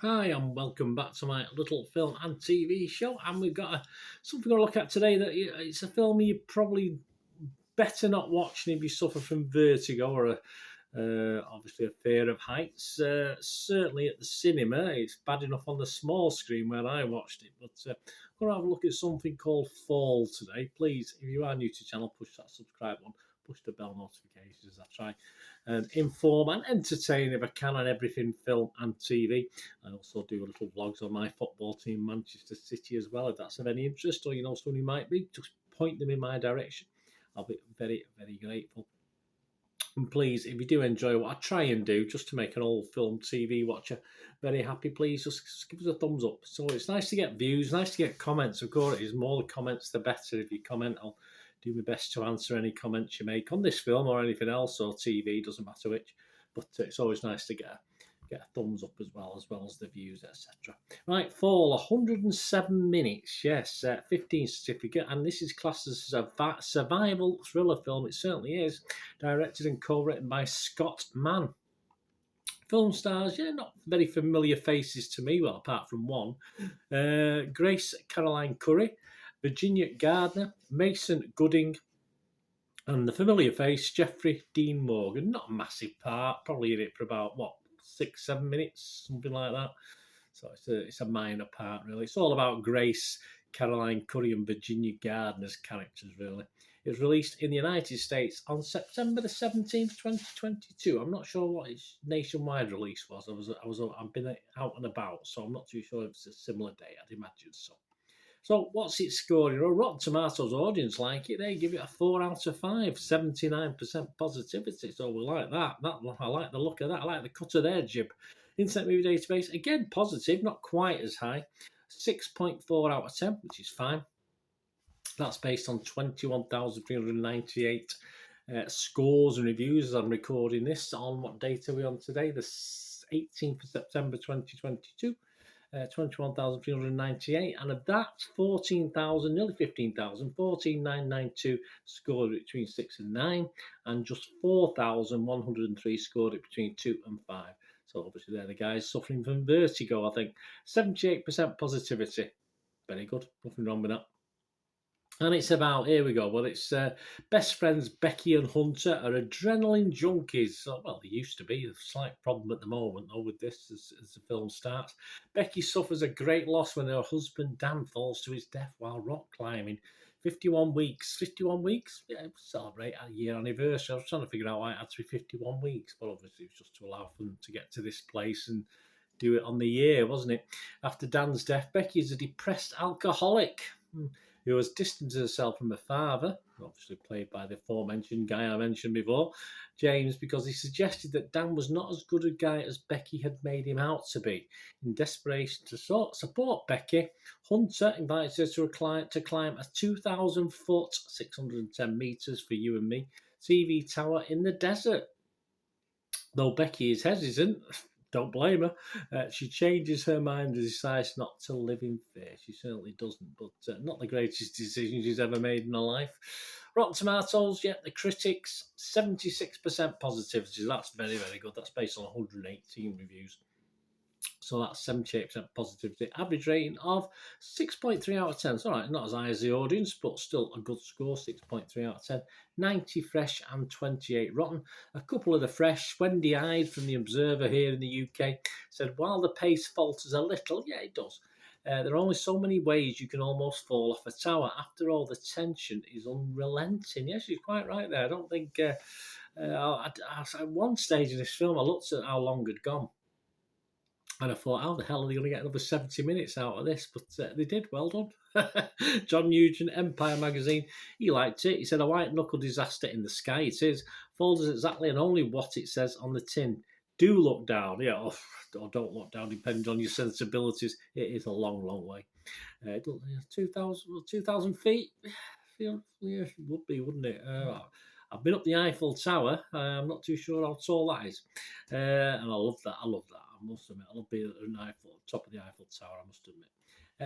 Hi, and welcome back to my little film and TV show. And we've got something to look at today that it's a film you probably better not watch if you suffer from vertigo or obviously a fear of heights. Certainly at the cinema, it's bad enough on the small screen where I watched it. But we're going to have a look at something called Fall today. Please, if you are new to the channel, push that subscribe button, push the bell notifications as I try and inform and entertain if I can on everything film and TV. I also do little vlogs on my football team, Manchester City, as well. If that's of any interest, or you know someone who might be, just point them in my direction. I'll be very, very grateful. And please, if you do enjoy what I try and do, just to make an old film TV watcher very happy, please just give us a thumbs up. So it's nice to get views, nice to get comments. Of course, it is more the comments, the better. If you comment, I'll do my best to answer any comments you make on this film or anything else, or TV, doesn't matter which. But it's always nice to get a thumbs up as well as the views, etc. Right, Fall, 107 minutes, yes, 15 certificate, and this is classed as a survival thriller film. It certainly is. Directed and co-written by Scott Mann. Film stars, not very familiar faces to me, well, apart from one. Grace Caroline Curry, Virginia Gardner, Mason Gooding, and the familiar face, Jeffrey Dean Morgan. Not a massive part, probably in it for about, 6-7 minutes, something like that. So it's a minor part, really. It's all about Grace, Caroline Curry, and Virginia Gardner's characters, really. It was released in the United States on September the 17th, 2022. I'm not sure what its nationwide release was. I've been out and about, so I'm not too sure if it's a similar day. I'd imagine so. So what's it scoring? Well, Rotten Tomatoes audience like it. They give it a 4 out of 5, 79% positivity. So we like that. I like the look of that. I like the cut of their jib. Internet Movie Database, again, positive, not quite as high. 6.4 out of 10, which is fine. That's based on 21,398 scores and reviews as I'm recording this. On what date are we on today? The 18th of September 2022. 21,398, and of that, 14,000, nearly 15,000, 14,992 scored it between 6 and 9, and just 4,103 scored it between 2 and 5. So obviously they're the guys suffering from vertigo, I think. 78% positivity. Very good. Nothing wrong with that. And it's about, here we go, well, it's best friends Becky and Hunter are adrenaline junkies. So, well, they used to be. A slight problem at the moment, though, with this as the film starts. Becky suffers a great loss when her husband Dan falls to his death while rock climbing. 51 weeks. 51 weeks? Yeah, celebrate a year anniversary. I was trying to figure out why it had to be 51 weeks, but obviously it was just to allow for them to get to this place and do it on the year, wasn't it? After Dan's death, Becky is a depressed alcoholic who has distanced herself from her father, obviously played by the aforementioned guy I mentioned before, James, because he suggested that Dan was not as good a guy as Becky had made him out to be. In desperation to support Becky, Hunter invites her to climb a 2,000-foot, 610 metres for you and me, TV tower in the desert. Though Becky is hesitant, don't blame her. She changes her mind and decides not to live in fear. She certainly doesn't, but not the greatest decision she's ever made in her life. Rotten Tomatoes, the critics, 76% positivity. That's very, very good. That's based on 118 reviews. So that's 78% positivity. Average rating of 6.3 out of 10. It's all right, not as high as the audience, but still a good score, 6.3 out of 10. 90 fresh and 28 rotten. A couple of the fresh. Wendy Hyde from The Observer here in the UK said, while the pace falters a little, it does. There are only so many ways you can almost fall off a tower. After all, the tension is unrelenting. Yes, she's quite right there. I don't think... at one stage in this film, I looked at how long had gone. And I thought, how the hell are they going to get another 70 minutes out of this? But they did. Well done. John Nugent, Empire Magazine, he liked it. He said, a white-knuckle disaster in the sky. It is. Follows exactly and only what it says on the tin. Do look down. Or don't look down, depending on your sensibilities. It is a long, long way. 2,000 feet? Yeah, it would be, wouldn't it? I've been up the Eiffel Tower. I'm not too sure how tall that is. And I love that. I must admit, I love being at the top of the Eiffel Tower, I must admit.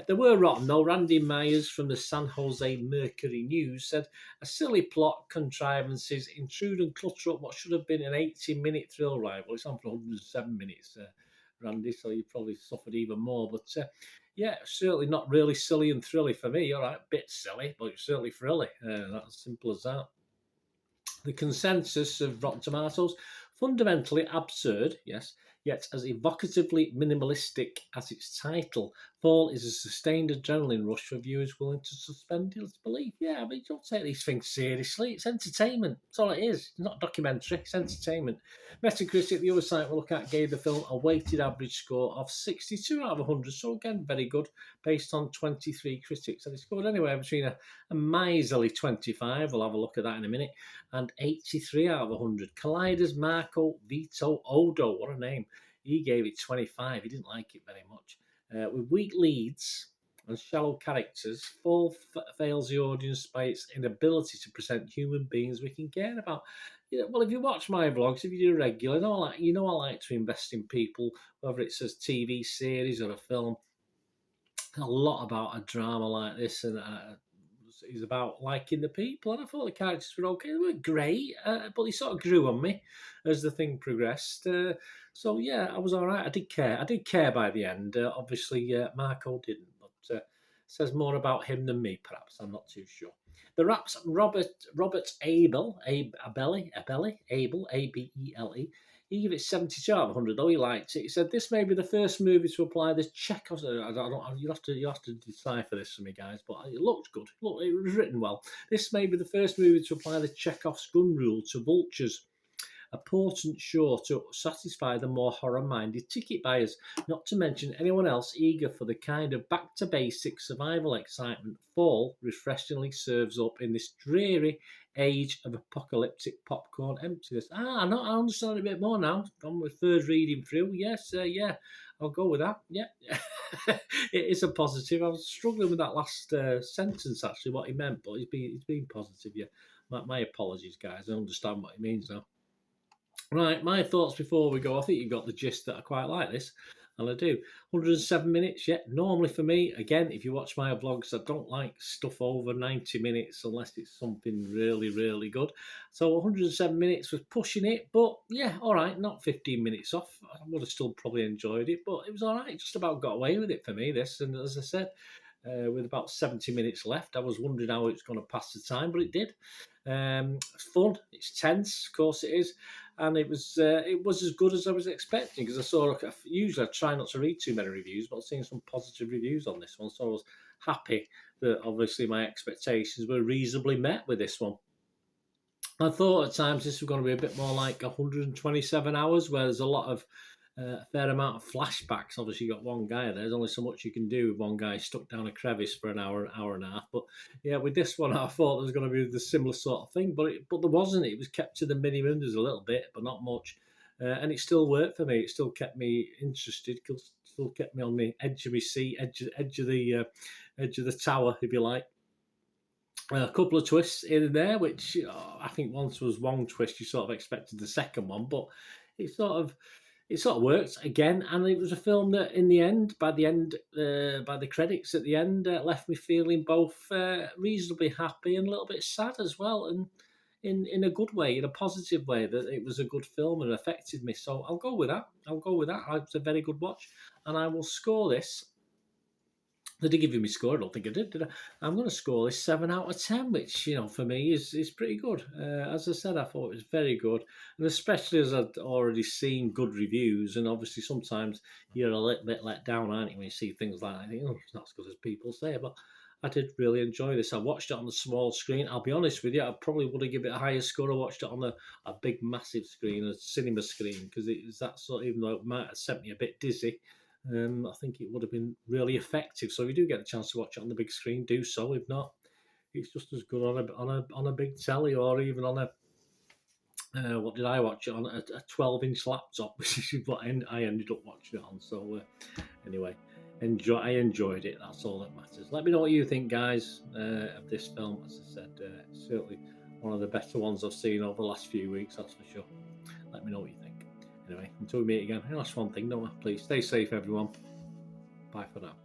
They were rotten, though. Randy Myers from the San Jose Mercury News said, a silly plot, contrivances, intrude and clutter up what should have been an 80-minute thrill ride. Well, it's on for 107 minutes. Randy, so you probably suffered even more. But yeah, certainly not really silly and thrilly for me. All right, bit silly, but it's certainly thrilly. That's simple as that. The consensus of Rotten Tomatoes, fundamentally absurd, yes, yet as evocatively minimalistic as its title. Fall is a sustained adrenaline rush for viewers willing to suspend disbelief. Yeah, I mean, don't take these things seriously. It's entertainment. That's all it is. It's not documentary, it's entertainment. Metacritic, the other site we'll look at, gave the film a weighted average score of 62 out of 100. So, again, very good, based on 23 critics. And it scored anywhere between a miserly 25. We'll have a look at that in a minute, and 83 out of 100. Collider's Marco Vito Odo, what a name. He gave it 25. He didn't like it very much. With weak leads and shallow characters, Fall fails the audience by its inability to present human beings we can care about. Well, if you watch my vlogs, if you do regular, you know I like to invest in people, whether it's a TV series or a film. A lot about a drama like this, and is about liking the people, and I thought the characters were okay. They weren't great, but they sort of grew on me as the thing progressed. So yeah, I was all right. I did care. I did care by the end. Obviously, Marco didn't, but says more about him than me, perhaps. I'm not too sure. The Raps Robert Abel, Abele. He gave it 72 out of 100, though he liked it. He said, "This may be the first movie to apply this Chekhov's." You'll have to decipher this for me, guys, but it looked good. Look, it was written well. "This may be the first movie to apply the Chekhov's gun rule to vultures. A portent sure to satisfy the more horror-minded ticket buyers, not to mention anyone else eager for the kind of back-to-basic survival excitement Fall refreshingly serves up in this dreary age of apocalyptic popcorn emptiness." I understand a bit more now. On my third reading through, yes, yeah, I'll go with that. Yeah, it is a positive. I was struggling with that last sentence, actually, what he meant, but he's been positive. Yeah, my apologies, guys. I understand what he means now. Right, my thoughts before we go. I think you got the gist that I quite like this, and I do. 107 minutes, yeah. Normally for me, again, if you watch my vlogs, I don't like stuff over 90 minutes unless it's something really, really good. So 107 minutes was pushing it, but yeah, all right, not 15 minutes off. I would have still probably enjoyed it, but it was all right. Just about got away with it for me, this. And as I said, with about 70 minutes left, I was wondering how it's going to pass the time, but it did. It's fun. It's tense, of course it is, and it was as good as I was expecting, because I saw. Usually, I try not to read too many reviews, but I've seen some positive reviews on this one, so I was happy that obviously my expectations were reasonably met with this one. I thought at times this was going to be a bit more like 127 hours, where there's a lot of a fair amount of flashbacks. Obviously, you got one guy there. There's only so much you can do with one guy stuck down a crevice for an hour and a half. But yeah, with this one, I thought there was going to be the similar sort of thing, but there wasn't. It was kept to the minimum. There's a little bit, but not much, and it still worked for me. It still kept me interested. Still kept me on the edge of my seat, edge of the tower, if you like. A couple of twists in and there, which I think once was one twist, you sort of expected the second one, but it sort of worked again. And it was a film that, in the end, by the credits at the end, left me feeling both reasonably happy and a little bit sad as well, and in a good way, in a positive way, that it was a good film and affected me. So I'll go with that. It's a very good watch, and I will score this. They did give me a score. I don't think I did I? I'm going to score this 7 out of 10, which, for me is pretty good. As I said, I thought it was very good, and especially as I'd already seen good reviews, and obviously sometimes you're a little bit let down, aren't you, when you see things like that. I think, it's not as good as people say, but I did really enjoy this. I watched it on the small screen. I'll be honest with you, I probably would have given it a higher score. I watched it on a big, massive screen, a cinema screen, because it was that sort. Even though it might have sent me a bit dizzy, I think it would have been really effective. So if you do get a chance to watch it on the big screen, do so. If not, it's just as good on a big telly, or even on a what did I watch it on? A 12-inch laptop, which is what I ended up watching it on. So anyway, I enjoyed it. That's all that matters. Let me know what you think, guys, of this film. As I said, certainly one of the better ones I've seen over the last few weeks, that's for sure. Let me know what you think. Anyway, until we meet again, last one thing, don't I? Please stay safe, everyone. Bye for now.